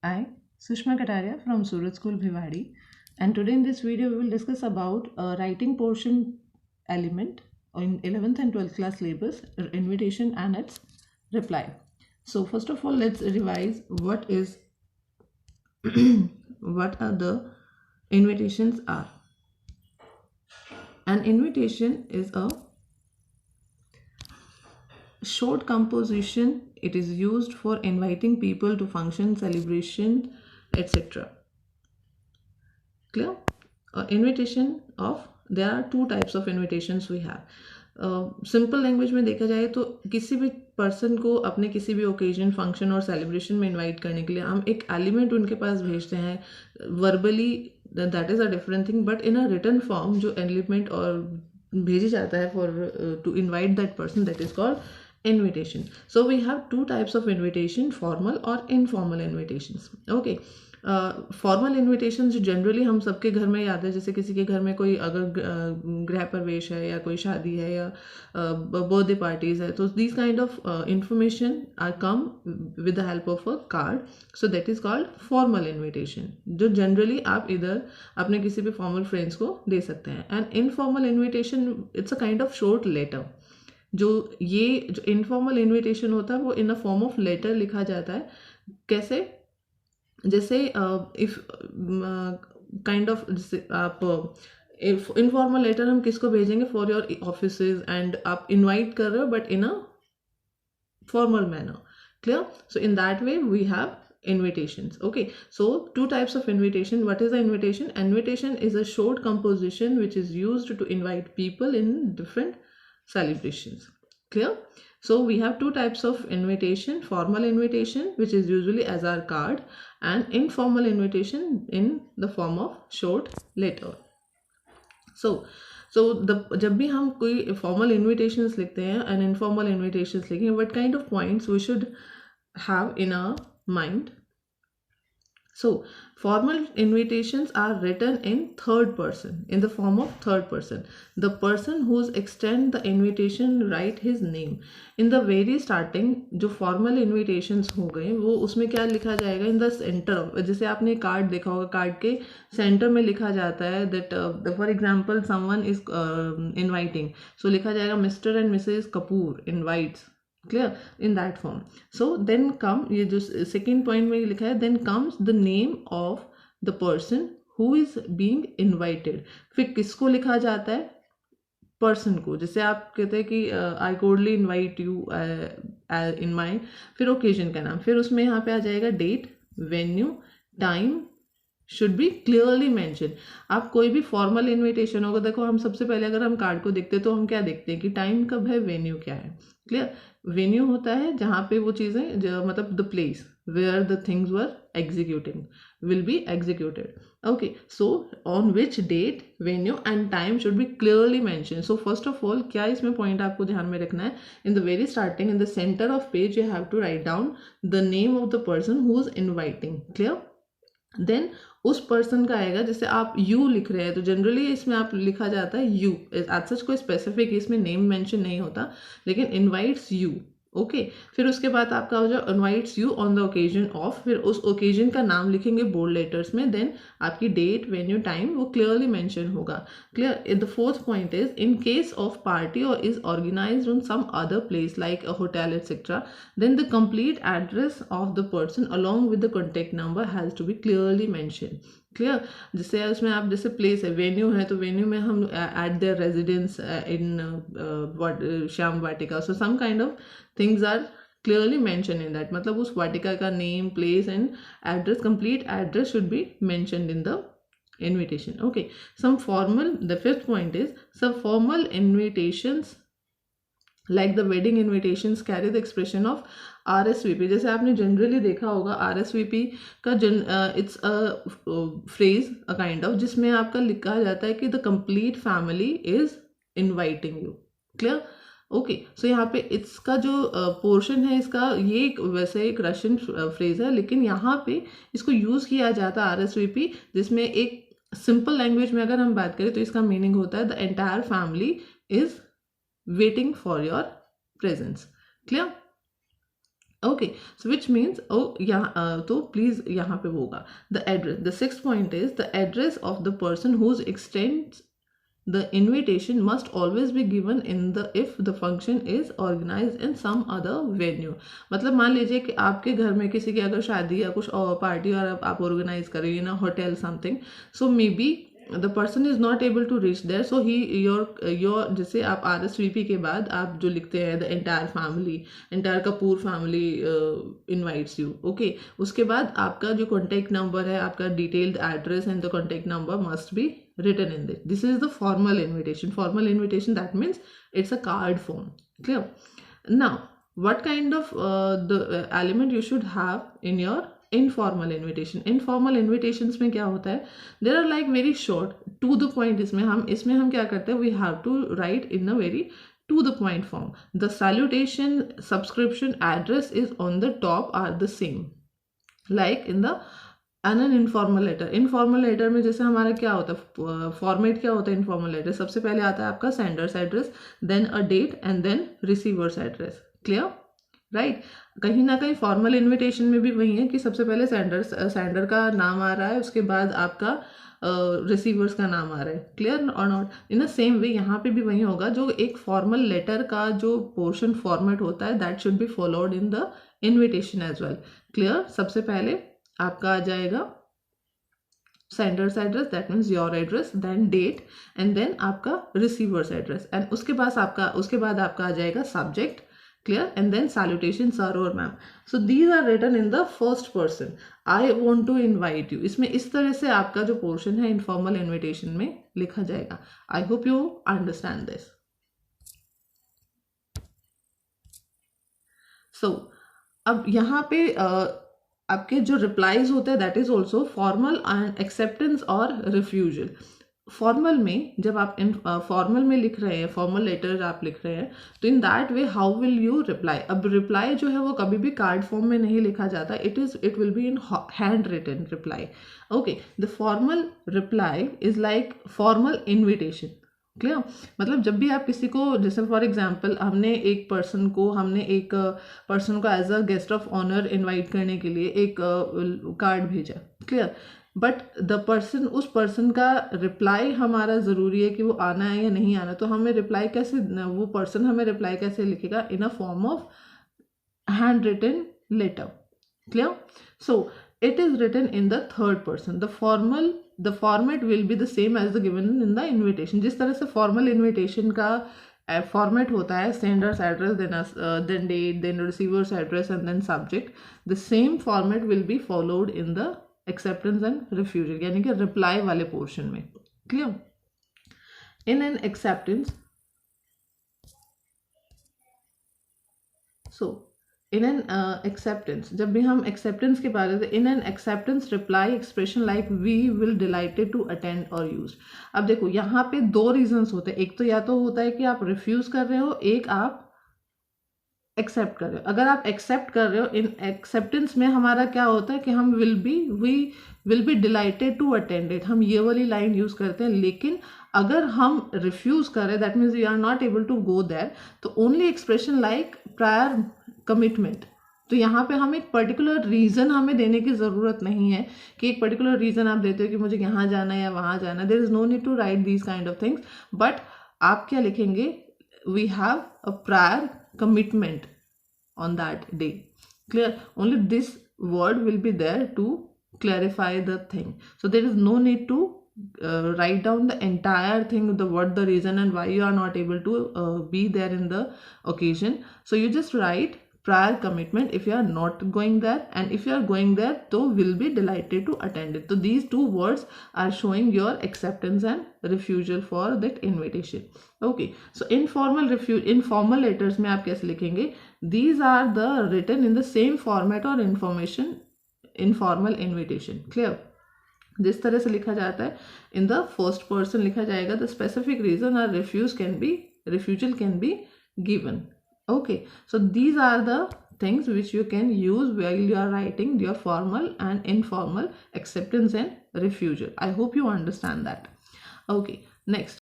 I, Sushma Kataria from Surat School Bhiwadi, and today in this video we will discuss about a writing portion element in 11th and 12th class syllabus, invitation and its reply. So first of all, let's revise what is what are the invitations are. An invitation is a short composition. It is used for inviting people to function, celebration, etc. Clear? Invitation of there are two types of invitations we have. Simple language में देखा जाए तो किसी भी person को अपने किसी भी ओकेजन फंक्शन और सेलिब्रेशन में इनवाइट करने के लिए हम एक एलिमेंट उनके पास भेजते हैं verbally, that is a different thing, but in a written form जो एलिमेंट और भेजा जाता है for to invite that person, that is called invitation. So we have two types of invitation, formal or informal invitations. Okay. Formal invitation जो generally हम सबके घर में याद है, जैसे किसी के घर में कोई अगर गृह प्रवेश है या कोई शादी है या बर्थडे पार्टीज है, तो this kind of information are come with the help of a card. So that is called formal invitation, जो जनरली आप इधर अपने किसी भी फॉर्मल फ्रेंड्स को दे सकते हैं. And informal invitation it's a kind of short letter. जो इनफॉर्मल इन्विटेशन होता है वो in a form of letter लिखा जाता है. कैसे? जैसे इफ काइंड ऑफ, जैसे आप इनफॉर्मल लेटर हम किसको भेजेंगे? फॉर योर ऑफिसेज, एंड आप इनवाइट कर रहे हो but in a formal manner. Clear? So in that way we have invitations. Okay, so two types of invitation. What is the invitation? Invitation is a short composition which is used to invite people in different celebrations. Clear? So we have two types of invitation: formal invitation, which is usually as our card, and informal invitation in the form of short letter. So जब भी हम कोई formal invitations लिखते हैं and informal invitations लिखेंगे, what kind of points we should have in our mind. So formal invitations are written in third person, in the form of third person. The person who's extend the invitation write his name. In the very starting जो formal invitations हो गए वो उसमें क्या लिखा जाएगा? in the center of, जैसे आपने कार्ड देखा होगा, कार्ड के सेंटर में लिखा जाता है that for example someone is inviting, so लिखा जाएगा Mr. and Mrs. Kapoor invites. Clear? In that form. So then come, ये जो second point में लिखा है, then comes the name of the person who is being invited. फिर किसको लिखा जाता है? पर्सन को. जैसे आप कहते हैं कि आई कोडली इन्वाइट यू इन माई, फिर ओकेजन का नाम, फिर उसमें यहाँ पे आ जाएगा date, venue, time should be clearly mention. आप कोई भी फॉर्मल इन्विटेशन होगा, देखो हम सबसे पहले अगर हम कार्ड को देखते हैं तो हम क्या देखते हैं कि टाइम कब है, वेन्यू क्या है. क्लियर? वेन्यू होता है जहाँ पे वो चीज़ें, मतलब the place where the things were executing will be executed. Okay, so on which date, venue and time should be clearly mentioned. So first of all, क्या इसमें पॉइंट आपको ध्यान में रखना है? in the very starting, in the center of page, you have to write down the name of the person who is inviting. Clear? Then उस person का आएगा, जैसे आप यू लिख रहे हैं तो जनरली इसमें आप लिखा जाता है यू, एज सच कोई स्पेसिफिक इसमें नेम मेंशन नहीं होता, लेकिन इनवाइट्स यू. ओके, फिर उसके बाद आपका हो जाए invites you on the occasion of, फिर उस ओकेजन का नाम लिखेंगे बोल्ड लेटर्स में, देन आपकी डेट, वेन्यू, टाइम वो क्लियरली मेंशन होगा. Clear? The fourth point is in case of party और is organised on some other place like a hotel etcetera, then the complete address of the person along with the contact number has to be clearly mentioned. Clear? जैसे उसमें आप, जैसे place है, venue है, तो venue में हम at their residence in Shyam Vatika, so some kind of things are clearly mentioned in that. मतलब उस वाटिका का name, place and address, complete address should be mentioned in the invitation. Okay, some formal, the fifth point is some formal invitations like the wedding invitations carry the expression of RSVP. जैसे आपने generally देखा होगा RSVP का it's a phrase, a kind of, जिसमें आपका लिखा जाता है कि the complete family is inviting you. Clear? Okay, so यहाँ पे इसका जो पोर्शन है इसका, ये वैसे एक रशियन फ्रेज है, लेकिन यहाँ पे इसको यूज़ किया जाता है RSVP, जिसमें एक सिंपल लैंग्वेज में अगर हम बात करें तो इसका मीनिंग होता है the entire family is waiting for your presence. Clear? Okay, so which means यहाँ तो प्लीज यहाँ पे होगा the address. The six point is the address of the person whose extends the invitation must always be given in the if the function is organized in some other venue. मतलब मान लीजिए कि आपके घर में किसी की अगर शादी या कुछ पार्टी और आप ऑर्गेनाइज कर रही है ना, hotel something, so may be the person is not able to reach there, so he your जैसे आप RSVP के बाद आप जो लिखते हैं the entire family, entire Kapoor family invites you. Okay, उसके बाद आपका जो कॉन्टैक्ट नंबर है, आपका detailed address and the contact number must be written in this. This is the formal invitation. Formal invitation, that means it's a card form. Clear? Now, what kind of the element you should have in your informal invitation? Informal invitations में क्या होता है? They are like very short, to the point. इसमें हम क्या करते हैं? We have to write in a very to the point form. The salutation, subscription, address is on the top are the same. Like in the an informal letter. Informal letter में जैसे हमारा क्या होता है, फॉर्मेट क्या होता है informal letter? सबसे पहले आता है आपका sender's address, then a date and then receiver's address. Clear? Right. कहीं ना कहीं फॉर्मल इन्विटेशन में भी वही है कि सबसे पहले सेंडर का नाम आ रहा है, उसके बाद आपका रिसीवर्स का नाम आ रहा है. क्लियर और not? In the same way यहाँ पे भी वही होगा. जो एक फॉर्मल लेटर का जो पोर्शन फॉर्मेट होता है that should be followed in the invitation as well. Clear? सबसे पहले आपका आ जाएगा sender's address, that means your address, then date and then आपका रिसीवर्स एड्रेस, एंड उसके बाद आपका आ जाएगा subject. Clear? And then salutation sir और ma'am. So these are written in the first person. I want to invite you. इसमें इस तरह से आपका जो पोर्शन है इनफॉर्मल इन्विटेशन में लिखा जाएगा. I hope you understand this. So अब यहाँ पे आपके जो रिप्लाईज होते हैं that is also formal and acceptance और रिफ्यूजल. फॉर्मल में जब आप फॉर्मल में लिख रहे हैं, फॉर्मल लेटर आप लिख रहे हैं, तो in that way how will you reply. अब रिप्लाई जो है वो कभी भी कार्ड फॉर्म में नहीं लिखा जाता. It will be in hand written reply. Okay, the formal reply is like formal invitation. Clear? मतलब जब भी आप किसी को, जैसे फॉर एग्जांपल हमने एक पर्सन को as a guest of honour invite करने के लिए एक कार्ड भेजा. क्लियर? बट उस पर्सन का रिप्लाई हमारा ज़रूरी है कि वो आना है या नहीं आना. तो हमें रिप्लाई कैसे, वो पर्सन हमें रिप्लाई कैसे लिखेगा? In a form of hand written letter. Clear? So it is written in the third person. The format will be the same as the given in the invitation. जिस तरह से formal invitation का format होता है, sender's address, then date, then receiver's address and then subject, the same format will be followed in the acceptance and refusal, यानी कि reply वाले portion में. Clear? In an acceptance, so in an acceptance, जब भी हम acceptance के बारे में, in an acceptance reply expression like we will delighted to attend और यूज. अब देखो यहाँ पे दो रीजंस होते हैं. एक तो या तो होता है कि आप रिफ्यूज कर रहे हो, एक आप एक्सेप्ट कर रहे हो. अगर आप एक्सेप्ट कर रहे हो, इन एक्सेप्टेंस में हमारा क्या होता है कि हम we will be delighted to attend it. हम ये वाली लाइन यूज करते हैं. लेकिन अगर हम रिफ्यूज कर रहे हैं, that means we are not able to go there, तो only expression like prior commitment. तो यहाँ पे हम एक पर्टिकुलर रीजन हमें देने की ज़रूरत नहीं है कि एक पर्टिकुलर रीजन आप देते हो कि मुझे यहाँ जाना है या वहाँ जाना है. There is no need to write these kind of things. But आप क्या लिखेंगे? We have a prior commitment on that day. Clear? Only this word will be there to clarify the thing. So there is no need to write down the entire thing, the reason and why you are not able to be there in the occasion. So you just write prior commitment if you are not going there, and if you are going there, so will be delighted to attend it. So these two words are showing your acceptance and refusal for that invitation. Okay, so informal letters में आप कैसे लिखेंगे? These are the written in the same format or information informal invitation. Clear? जिस तरह से लिखा जाता है, in the first person लिखा जाएगा. The specific reason or refusal can be given. Okay, so these are the things which you can use while you are writing your formal and informal acceptance and refusal. I hope you understand that. Okay, next,